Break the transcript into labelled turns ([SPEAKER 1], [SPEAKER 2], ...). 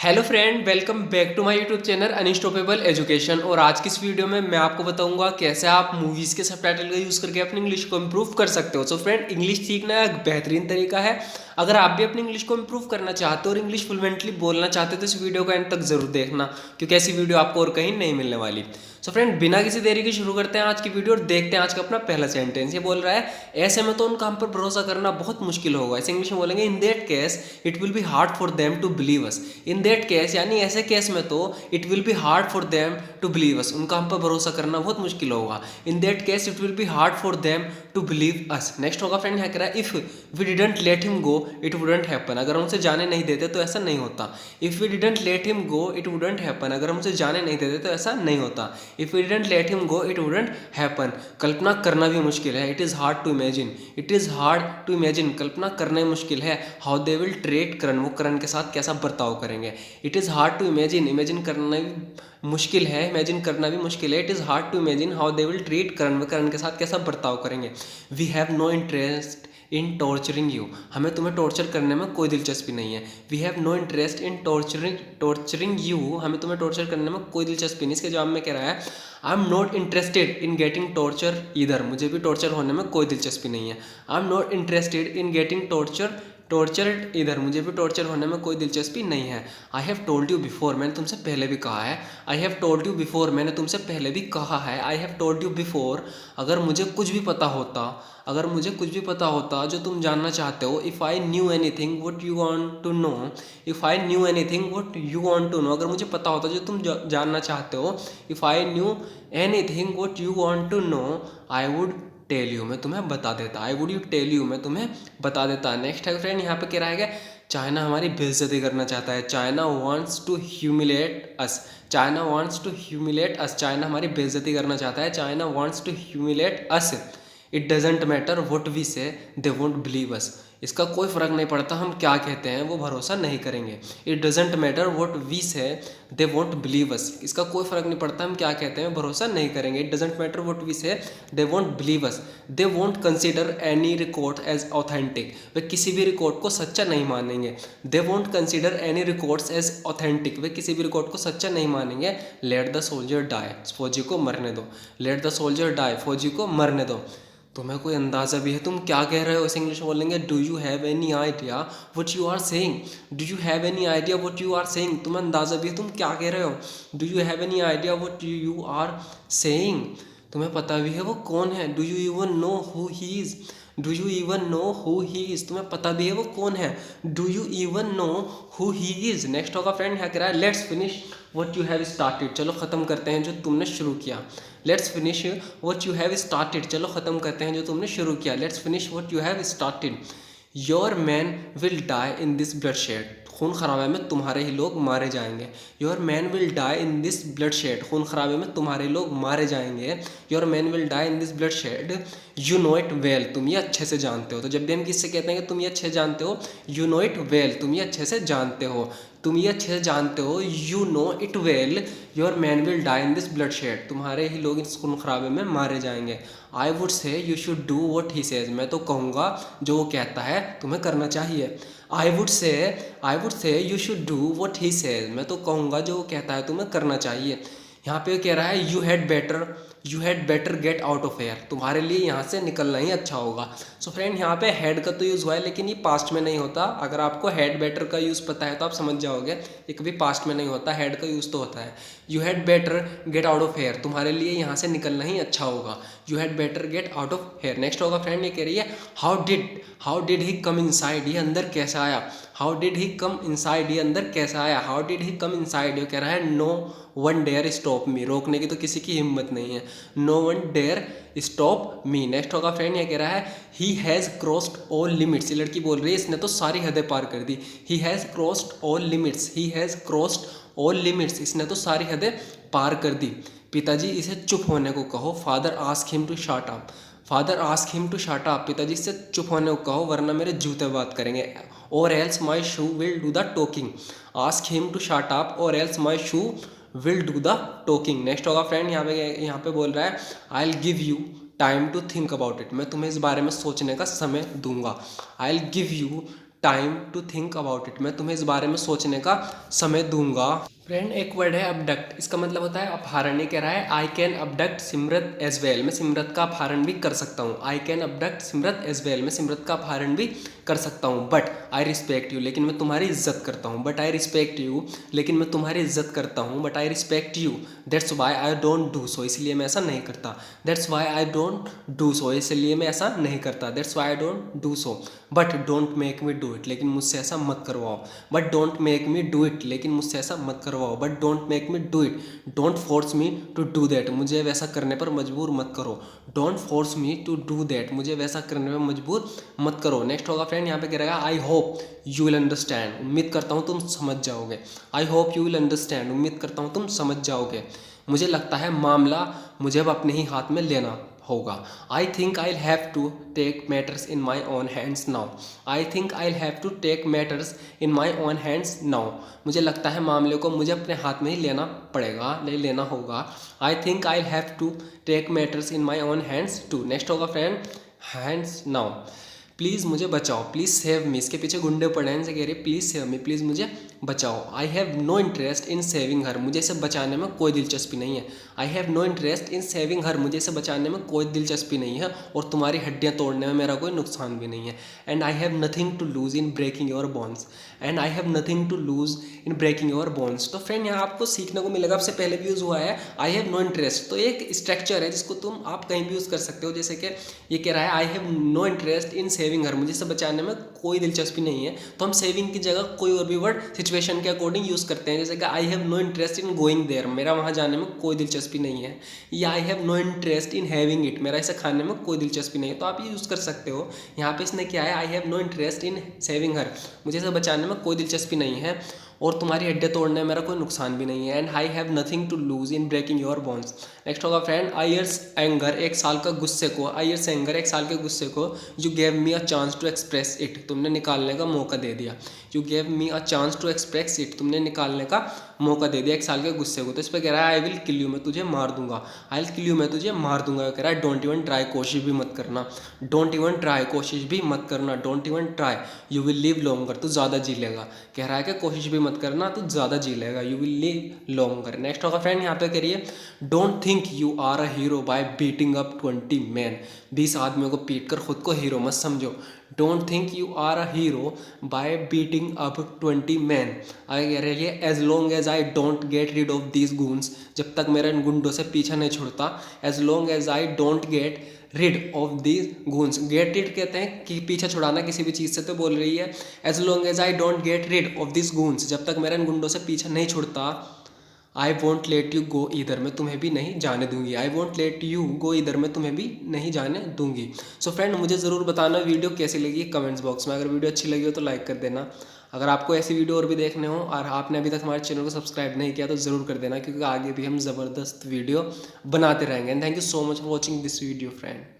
[SPEAKER 1] Hello friend, welcome back to my YouTube channel unstoppable education. और आज की इस वीडियो में मैं आपको बताऊंगा कैसे आप मूवीज़ के सबटाइटल का यूज़ करके अपनी इंग्लिश को इम्प्रूव कर सकते हो। सो फ्रेंड, इंग्लिश सीखना एक बेहतरीन तरीका है। अगर आप भी अपनी इंग्लिश को इम्प्रूव करना चाहते हो और इंग्लिश फ्लुएंटली बोलना चाहते हो तो इस वीडियो को एंड तक जरूर देखना, क्योंकि ऐसी वीडियो आपको और कहीं नहीं मिलने वाली। सो फ्रेंड, बिना किसी देरी के शुरू करते हैं आज की वीडियो और देखते हैं आज का अपना पहला सेंटेंस। ये बोल रहा है, ऐसे में तो उन काम पर भरोसा करना बहुत मुश्किल होगा। ऐसे इंग्लिश में बोलेंगे, in that case it will be hard for them to believe us. In that case यानी ऐसे केस में तो it will be hard for them to believe us, उनका हम पर भरोसा करना बहुत मुश्किल होगा। In that case it will be hard for them to believe us. Next होगा फ्रेंड, यहाँ कह रहा है, if we didn't let him go it wouldn't happen. अगर हम उसे जाने नहीं देते तो ऐसा नहीं होता। If we didn't let him go it wouldn't happen. अगर हम उसे जाने नहीं देते तो ऐसा नहीं होता। If we didn't let him go it wouldn't happen. कल्पना करना भी मुश्किल है। It is hard to imagine. It is hard to imagine, कल्पना करना मुश्किल है। How they will treat Karan, वो करण के साथ कैसा बर्ताव करेंगे। It is hard to imagine, imagine करना भी मुश्किल है, इमेजिन करना भी मुश्किल है। It is hard to imagine how they will treat Karan, वो करण के साथ कैसा बर्ताव करेंगे। We have no interest in torturing you, हमें तुम्हें टॉर्चर करने में कोई दिलचस्पी नहीं है। We have no interest in torturing you, हमें तुम्हें टॉर्चर करने में कोई दिलचस्पी नहीं। इसके जवाब में कह रहा है, I am not interested in getting torture either, मुझे भी टॉर्चर होने में कोई दिलचस्पी नहीं है। I am not interested in getting tortured इधर, मुझे भी टॉर्चर होने में कोई दिलचस्पी नहीं है। I have told you before, मैंने तुमसे पहले भी कहा है। I have told you before, मैंने तुमसे पहले भी कहा है। I have told you before, अगर मुझे कुछ भी पता होता, अगर मुझे कुछ भी पता होता जो तुम जानना चाहते हो। If I knew anything what you want to know, if I knew anything what you want to know, अगर मुझे पता होता जो तुम जानना चाहते हो। If I knew anything what you want to know I would tell you, मैं तुम्हें बता देता। I would you tell you, मैं तुम्हें बता देता। नेक्स्ट है फ्रेंड, यहाँ पे कह रहा है कि चाइना हमारी बेइज्जती करना चाहता है। China wants to humiliate us, China wants to humiliate us, China हमारी बेइज्जती करना चाहता है। China wants to humiliate us. It doesn't matter what we say they won't believe अस, इसका कोई फ़र्क नहीं पड़ता हम क्या कहते हैं, वो भरोसा नहीं करेंगे। It doesn't matter what we say they won't believe अस, इसका कोई फ़र्क नहीं पड़ता हम क्या कहते हैं, भरोसा नहीं करेंगे। It doesn't matter what we say they won't believe us. They won't consider any record as authentic, वे किसी भी रिकॉर्ड को सच्चा नहीं मानेंगे। They won't consider any records as authentic, वे किसी भी रिकॉर्ड को सच्चा नहीं मानेंगे। लेट द सोल्जर डाई, फौजी को मरने दो। लेट द सोल्जर डाई, फौजी को मरने दो। तुम्हें कोई अंदाज़ा भी है तुम क्या कह रहे हो। इस इंग्लिश में बोलेंगे, do you have any idea what you are saying. Do you have any idea what you are saying, तुम्हें अंदाज़ा भी है तुम क्या कह रहे हो। Do you have any idea what you are saying, तुम्हें पता भी है वो कौन है। Do you even know who he is, do you even know who he is, तुम्हें पता भी है वो कौन है। Do you even know who he is. Next होगा फ्रेंड, यहाँ कह रहा है, let's finish what you have started, चलो ख़त्म करते हैं जो तुमने शुरू किया। Let's finish what you have started, चलो ख़त्म करते हैं जो तुमने शुरू किया। Let's finish what you have started. Your man will die in this bloodshed, खून खराबे में तुम्हारे ही लोग मारे जाएंगे। Your man will die in this bloodshed, खून खराबे में तुम्हारे लोग मारे जाएंगे। Your man will die in this bloodshed. You know it well, तुम ये अच्छे से जानते हो। तो जब भी हम किससे कहते हैं कि तुम ये अच्छे से जानते हो, यू नो इट वेल, तुम ये अच्छे से जानते हो, तुम ये अच्छे से जानते हो। You know it well, your man will die in this bloodshed, तुम्हारे ही लोग इस खून खराबे में मारे जाएंगे। I would say you should do what he says, मैं तो कहूँगा जो वो कहता है तुम्हें करना चाहिए। आई would say you should do what he says, मैं तो कहूँगा जो वो कहता है तुम्हें करना चाहिए। यहाँ पे कह रहा है, you had better get out of here, तुम्हारे लिए यहाँ से निकलना ही अच्छा होगा। सो फ्रेंड, यहाँ पे हैड का तो यूज़ हुआ है, लेकिन ये पास्ट में नहीं होता। अगर आपको हैड बेटर का यूज़ पता है तो आप समझ जाओगे, ये कभी पास्ट में नहीं होता, हैड का यूज़ तो होता है। You had better get out of here, तुम्हारे लिए यहाँ से निकलना ही अच्छा होगा। You had better get out of here. Next होगा फ्रेंड, ये कह रही है, how did he come inside, ये अंदर कैसे आया। How did he come inside, ये अंदर कैसा आया। How did he come inside, ये कह रहा है, no one dare stop me, रोकने की तो किसी की हिम्मत नहीं है। No one dare stop me. Next होगा फ्रेंड, ये कह रहा है, he has crossed all limits, ये लड़की बोल रही है इसने तो सारी हदें पार कर दी। He has crossed all limits, he has crossed all limits, इसने तो सारी हदें पार कर दी। पिताजी इसे चुप होने को कहो। Father ask him to shut up, father ask him to shut up, पिताजी से चुप होने को कहो वरना मेरे जूते बात करेंगे। Or else my shoe will do the talking, ask him to shut up or else my shoe will do the talking. Next होगा फ्रेंड, यहाँ पे बोल रहा है, I will give you time to think about it, मैं तुम्हें इस बारे में सोचने का समय दूंगा। I will give you time to think about it, मैं तुम्हें इस बारे में सोचने का समय दूंगा। फ्रेंड एक वर्ड है अबडक्ट, इसका मतलब होता है अपहरण। ये कह रहा है I can abduct Simrat as well, मैं सिमरत का अपहरण भी कर सकता हूँ। I can abduct Simrat as well, मैं सिमरत का अपहरण भी कर सकता हूँ। बट आई रिस्पेक्ट यू, लेकिन मैं तुम्हारी इज्जत करता हूँ। बट आई रिस्पेक्ट यू, लेकिन मैं तुम्हारी इज्जत करता हूँ। But I respect you, that's why I don't do so, इसलिए मैं ऐसा नहीं करता। That's why I don't do so, इसलिए मैं ऐसा नहीं करता। That's why I don't do so. But don't make me do it, लेकिन मुझसे ऐसा मत करवाओ। But don't make me do it, लेकिन मुझसे ऐसा मत करवाओ। But don't make me do it, don't force me to do that, मुझे वैसा करने पर मजबूर मत करो। Don't force me to do that, मुझे वैसा करने में मजबूर मत करो। नेक्स्ट होगा फ्रेंड यहाँ पे कह रहेगा I hope you will understand, उम्मीद करता हूँ तुम समझ जाओगे। I hope you will understand, उम्मीद करता हूँ तुम समझ जाओगे। मुझे लगता है मामला मुझे अब अपने ही हाथ में लेना होगा। I think I have to take matters in my own hands now. I think I have to take matters in my own hands now, मुझे लगता है मामले को मुझे अपने हाथ में ही लेना पड़ेगा, लेना होगा। I think I have to take matters in my own hands too. Next होगा फ्रेंड हैंड्स नाउ, प्लीज़ मुझे बचाओ, प्लीज़ सेव मी, इसके पीछे गुंडे पड़े हैं, इनसे कह रही है प्लीज़ सेव मी, प्लीज़ मुझे बचाओ। I have no interest in saving her, मुझे इसे बचाने में कोई दिलचस्पी नहीं है। I have no interest in saving her, मुझे इसे बचाने में कोई दिलचस्पी नहीं है और तुम्हारी हड्डियाँ तोड़ने में मेरा कोई नुकसान भी नहीं है। And I have nothing to lose in breaking your bones, and I have nothing to lose in breaking your bones. तो फ्रेंड यहाँ आपको सीखने को मिलेगा, आपसे पहले भी यूज़ हुआ है आई हैव नो इंटरेस्ट, तो एक स्ट्रक्चर है जिसको तुम आप कहीं भी यूज़ कर सकते हो। जैसे कि ये कह रहा है I have no interest in saving her, मुझे इसे बचाने में कोई दिलचस्पी नहीं है, तो हम सेविंग की जगह कोई और भी वर्ड सिचुएशन के अकॉर्डिंग यूज़ करते हैं। जैसे कि I have no interest in going there, मेरा वहाँ जाने में कोई दिलचस्पी नहीं है। या I have no interest in having it, मेरा इसे खाने में कोई दिलचस्पी नहीं है, तो आप ये यूज़ कर सकते हो। यहाँ पे इसने क्या है I have no interest in saving her, मुझे इसे बचाने में कोई दिलचस्पी नहीं है और तुम्हारी हड्डियाँ तोड़ने में मेरा कोई नुकसान भी नहीं है। And I have nothing to lose in breaking your bones. Next होगा फ्रेंड आयर्स एंगर, एक साल का गुस्से को, आयर्स एंगर एक साल के गुस्से को, you gave me a chance to express it, तुमने निकालने का मौका दे दिया। You gave me a chance to express it, तुमने निकालने का मौका दे दिया एक साल के गुस्से को। तो इस पर कह रहा है आई विल किल यू, मैं तुझे मार दूंगा। आई विल किल यू, मैं तुझे मार दूंगा। कह रहा है डोंट इवन ट्राई, कोशिश भी मत करना। डोंट इवन ट्राई, कोशिश भी मत करना। Don't even try, you will live longer, तू ज़्यादा जी लेगा। कह रहा है कि कोशिश भी मत करना, तू ज़्यादा जी लेगा। You will live longer. Next होगा फ्रेंड यहाँ पे करिए don't think you are a hero by beating up 20 man, 20 आदमियों को पीट कर खुद को हीरो मत समझो। Don't think you are a hero by beating up 20 man. आगे कह रही है as long as I don't get rid of these goons, जब तक मेरा इन गुंडों से पीछा नहीं छुड़ता। As long as I don't get rid of these goons, get rid कहते हैं कि पीछा छुड़ाना किसी भी चीज़ से, तो बोल रही है as long as I don't get rid of this goons, जब तक मेरा इन गुंडों से पीछा नहीं छुड़ता। I won't let you go इधर, मैं तुम्हें भी नहीं जाने दूंगी। I won't let you go इधर, मैं तुम्हें भी नहीं जाने दूंगी। सो फ्रेंड मुझे ज़रूर बताना वीडियो कैसी लगी कमेंट्स बॉक्स में। अगर वीडियो अच्छी लगी हो तो लाइक कर देना। अगर आपको ऐसी वीडियो और भी देखने हो और आपने अभी तक हमारे चैनल को सब्सक्राइब नहीं किया तो ज़रूर कर देना, क्योंकि आगे भी हम ज़बरदस्त वीडियो बनाते रहेंगे। And thank you so much for watching this video friend.